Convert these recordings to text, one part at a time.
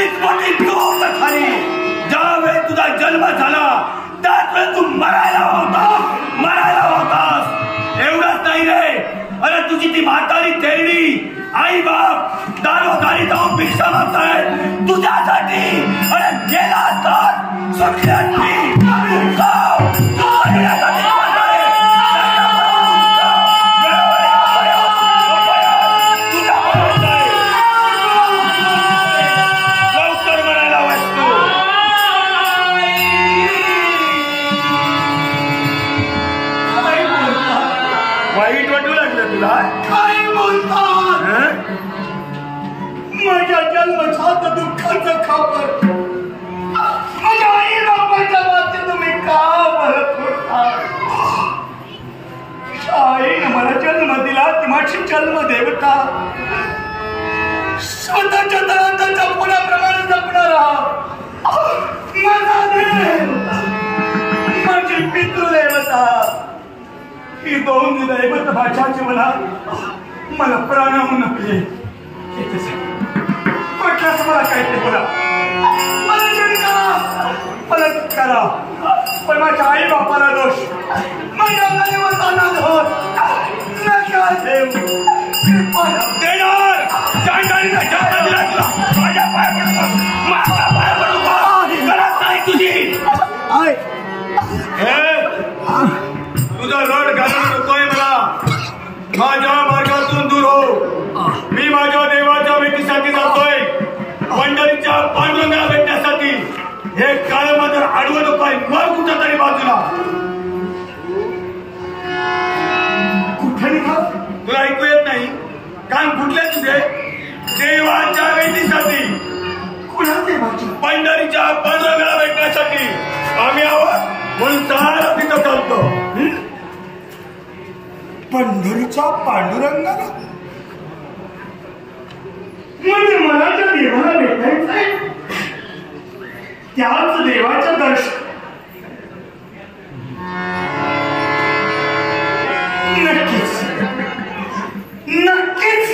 एवढीच मोठी चूक झाली. ज्यावेळी तुझा जन्म झाला त्यावेळी तू मरायला होतास. एवढंच नाही रे, अरे तुझी ती म्हातारी तेरडी आई बाप दारोदारी जाऊन भिक्षा मागताय तुझ्यासाठी. अरे गेला तर सुटली असती. लवकर म्हणायला वाटतो. वाईट वाटू लागलं तुला? काय बोलतात? माझ्या जन्मछात दुःखाचं खापर माझ्या आई बाबाच्या बाबतीत तुम्ही का बोलत होता? आईने मला जन्म दिला, ती माझी जन्म देवता. स्वतःच्या तळांच्या पुण्याप्रमाणे जपणारा माझा देव, माझी पितृदेवता. ही दोन दैवत माझ्या जीवनात मला प्राणाहून नकली. म्हटल्यास मला काय ते बोला, मला जरी करा, पण माझ्या आई बापाला दोष, माझ्या दैवताला दोष नका देऊ. माझ्या पाय पडू गरज नाही तुझी. तुझा रड घालून नकोय मला. माझ्या मार्गातून दूर हो. मी माझ्या देवाच्या भेटीसाठी जातोय, पंढरीच्या पांडुरंगाला भेटण्यासाठी. हे काळमात्र आडवं नकोय, मग कुठं तरी बाजूला. कुठे निघा? तुला ऐकू येत नाही? कान फुटले तुझे? देवाच्या भेटीसाठी, कुणा देवाच्या? पंढरीच्या पांडुरंगाला भेटण्यासाठी आम्ही आहोत म्हणून सारा तिथं चालतो. पंढरीच्या पांडुरंगाला म्हणजे मला त्या देवाला भेटायचंय. त्याच देवाचं दर्शन नक्कीच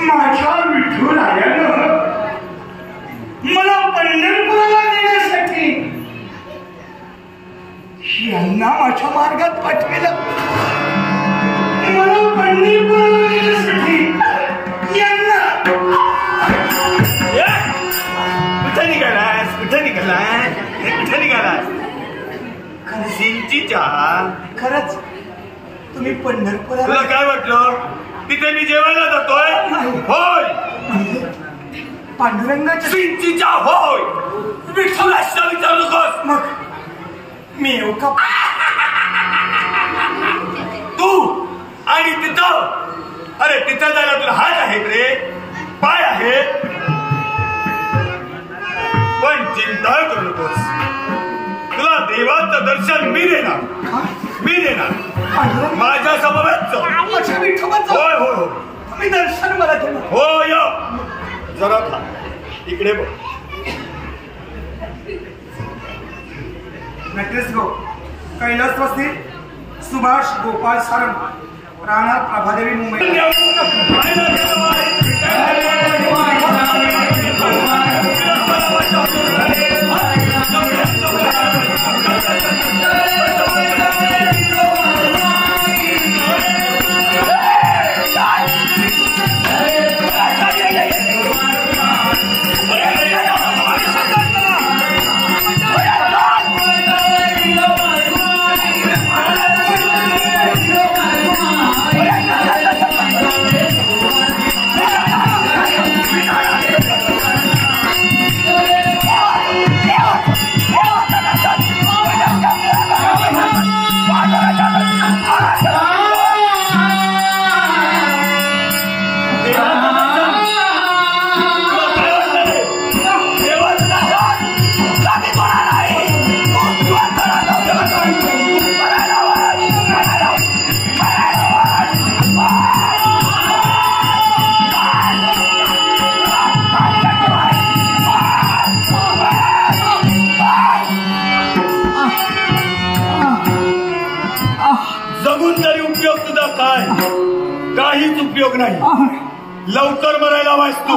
माझ्या विठुरायानं मला पंढरपुराला नेण्यासाठी यांना माझ्या मार्गात पाठविलं. मला पंढरपुराला नेण्यासाठी यांना. कुठे निघालास? सिंचीच्या. खरंच तुम्ही पंढरपुराला? तुला काय वाटलं तिथे मी जेवायला जातोय? होय, पांडुरंगाच्या सिंचीच्या. होय, विठ्ठलाच्या विचारू नकोस. मग मी येऊ का? तू आणि तिथं? अरे तिथं जायला तुला हात आहेत रे, पाय आहेत. पण चिंता करू नकोस, तुला देवाचं दर्शन मी देणार. माझ्या समवेत. होय होय हो, तुम्ही दर्शन मला देणार? हो. या जरा इकडे बघ. नक्कीच गो. कैलासवासी सुभाष गोपाळ सारंग, राणा प्रभादेवी, मुंबई. काहीच उपयोग नाही. लवकर मरायला वाचतो.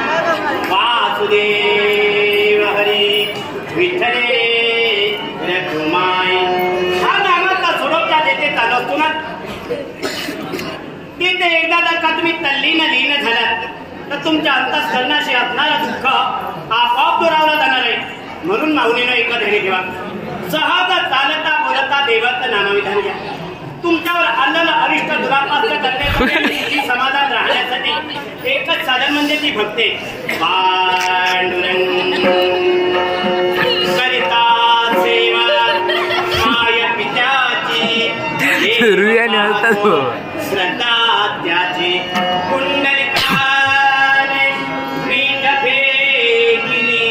तर तुमच्या अंतःकरणाशी असणारा दुःख आपोआप दुरावला जाणार आहे. म्हणून माऊलीनं एका ध्यानी ठेवा. सहज चालता बोलता देवाचं नामविधान घ्या. तुमच्यावर आलेलं अरिष्ट दुरापास्त करण्यासाठी समाधान राहण्यासाठी एकच साधन म्हणजे ती भक्ती. पांडुरंग करिता सेवा माय पित्याची श्रद्धा त्याची पुंडलिकाने मीठ फेकिली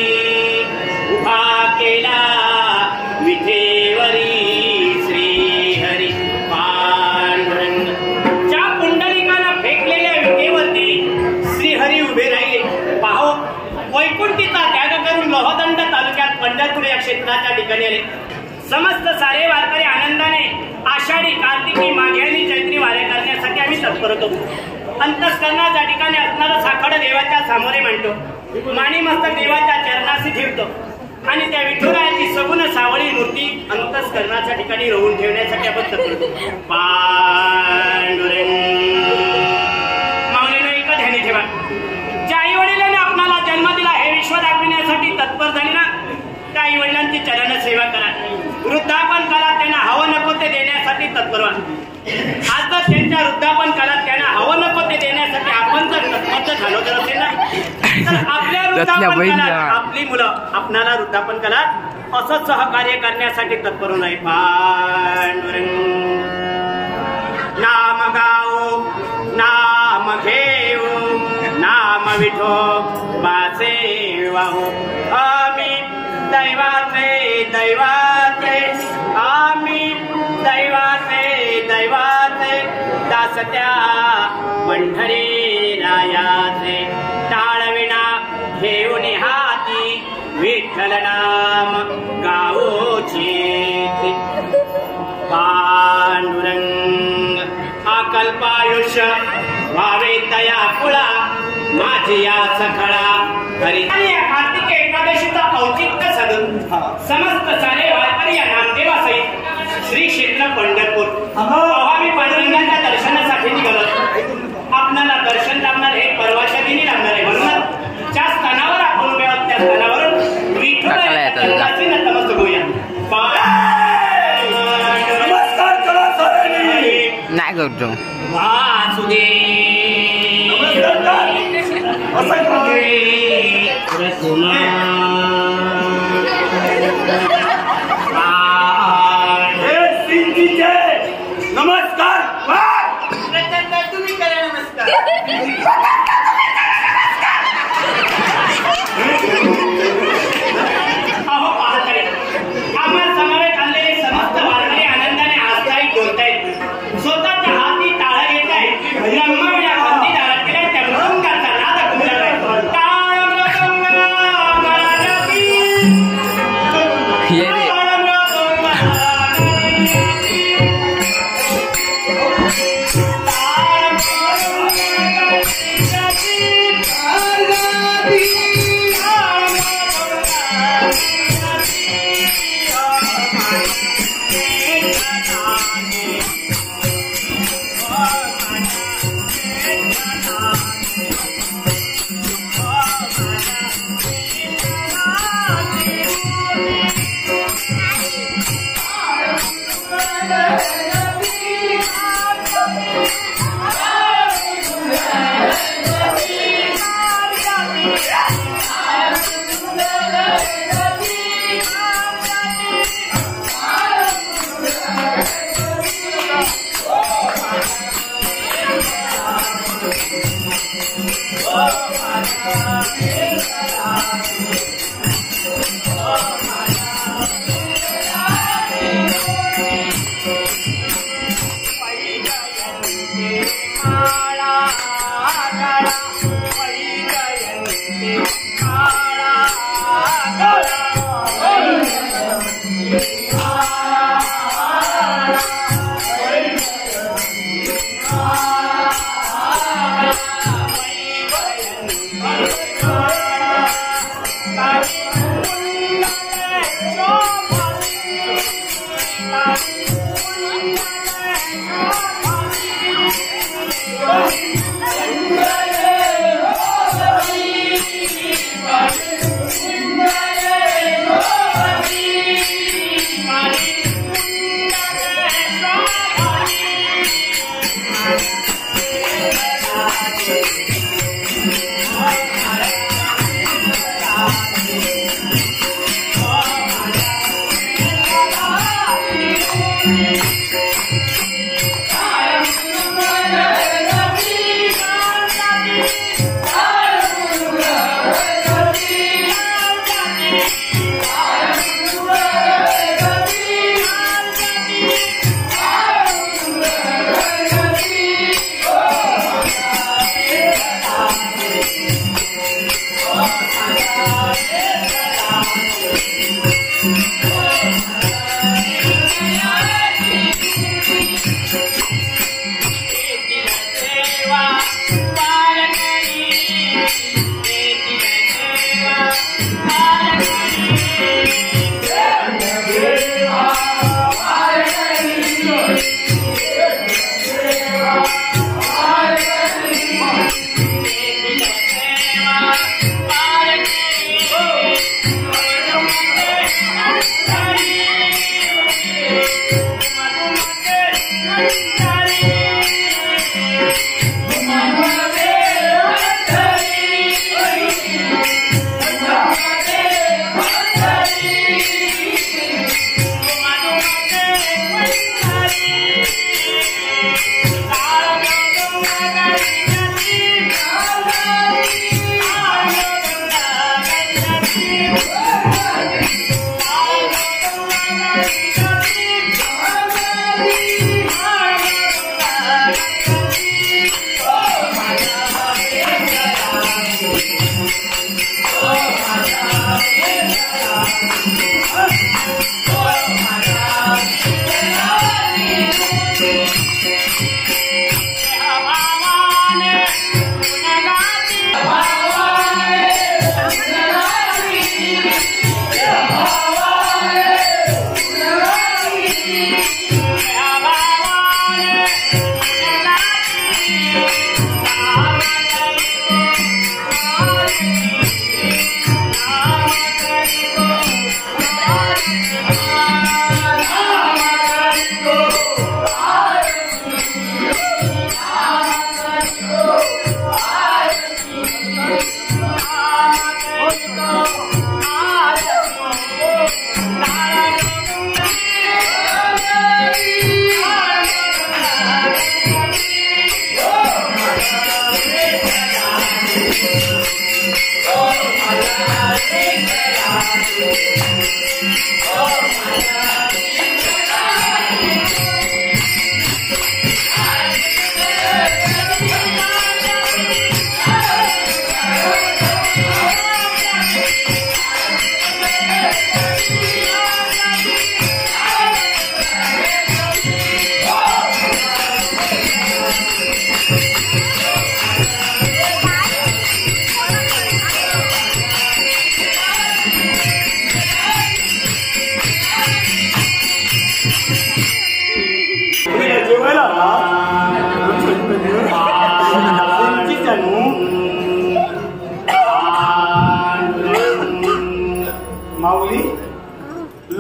उभा केला विठेवरी श्रीहरी. पांडुरंग ज्या पुंडलिकाला फेकलेल्या विटेवरती श्रीहरी उभे राहिले. पाहो, वैकुंठीचा त्याग करून लोहदंड तालुक्यात पंढरपूर या क्षेत्राच्या ठिकाणी आले. समस्त सारे वारकरी आनंदाने आषाढी कार्तिकी माघी आणि चैत्री वारे करण्यासाठी आम्ही तत्पर होतो. अंतःकरणाच्या ठिकाणी असणारं साखड देवाच्या सामोरे मांडतो. माणी मस्तक देवाच्या चरणाशी ठेवतो आणि त्या विठुरायाची सगुण सावळी मूर्ती अंतःकरणाच्या ठिकाणी रोवून ठेवण्यासाठी आपण तत्पर होतो. पांडुरंग माऊलीनं एक ध्यानी ठेवा. ज्या आई वडिलांनी आपणाला जन्म दिला हे विश्व दाखविण्यासाठी तत्पर झाली ना, त्या आई वडिलांची चरण सेवा करा. वृद्धापन काळात त्यांना हवं नको ते देण्यासाठी तत्पर व्हा. आज जर त्यांच्या वृद्धापन काळात त्यांना हवं नको ते देण्यासाठी आपण जर तत्पर झालो तर असेल ना, तर आपल्या वृद्धापन काळात आपली मुलं आपणाला वृद्धापन काळात असं सहकार्य करण्यासाठी तत्पर होणार. पांडुरंग नाम गाओ नाम घेऊ नाम विठो बासे वाहू. आम्ही दैवाचे दैवाचे आम्ही दैवाचे दैवाचे दासत्या पंढरी रायाचे टाळविना घेऊन हाती विठ्ठल नाम गावोची. पांडुरंग अकल्पायुष्य व्हावे तया कुळा माझी या सखळा हरी. कार्तिक एकादशीचा औचित्य साधून समस्त सारे वारकरी या नामदेवासहित श्री क्षेत्र पंढरपूर आम्ही पांडुरंगाच्या दर्शनासाठी निघालो. आपणाला दर्शन लाभणार हे परवाच्या दिनी लाभणार आहे. म्हणून ज्या स्थानावर आपण उभे आहोत त्या स्थानावरून विठ्ठलाची नतमस्तक होऊया. नमस्कार करा सरांनी. नाही करतो वासुदेव नमस्कार. तुम्ही करा नमस्कार. अहो पाहताय आम्हाला समावेश आणलेले समस्त वारकरी आनंदाने हसतायत बोलतायत. स्वतःच्या हाती टाळा घेत आहेत. ब्रह्मविना बंदी दारात केल्या त्या मृदंगाचा नाद गुंजलाय. टाळ मृदंग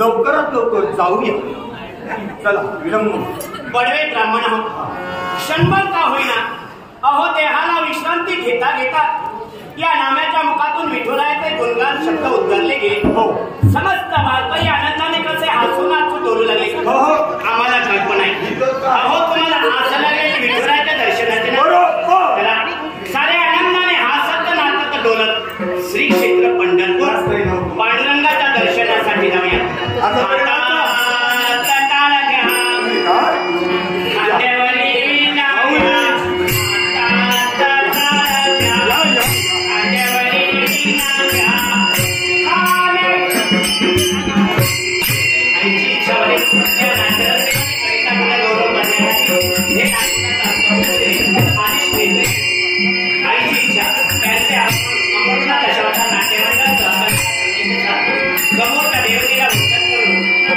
लवकरात लवकर जाऊया. चला विलंब. बडवे ब्राह्मण आहोत, क्षणभर का होईना अहो देहाला विश्रांती घेता घेता या नाम्याच्या मुखातून विठुरायाचे गुणगान शब्द उद्गारले गेले. हो. समस्त वारकरी आनंदाने कसे हसून हसून डोलू लागले. हो हो. आम्हाला कल्पना आहे. अहो तुम्हाला हसायला लागले विठुरायाच्या दर्शनाचे ना. बरोबर. सारे आनंदाने हसत नाचत डोलत श्री क्षेत्र पंढरपूर पांडुरंगाच्या दर्शनासाठी जाऊया. आता तटाळ घ्या खांद्यावरी विणा, आता तटाळ घ्या खांद्यावरी विणा घ्या. आईची इच्छा होती त्या नाट्यरसिकांनी कविता मला गौरव करण्यासाठी हे नाटकात आणि आईची इच्छा त्यांचे अमृता दशरथा नाट्यमंडळ समोरच्या देवतेला विचार करून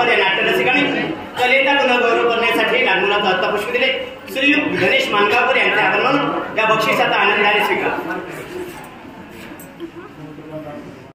मांगापूर या नाट्यरसिकांनी कलेचा गुणगौरव करण्यासाठी नागमुलाचा दत्तपुष्प दिले. श्रीयुत गणेश मांगापूर यांचे आगमन म्हणून या बक्षिसाचा आनंदाने स्वीकार.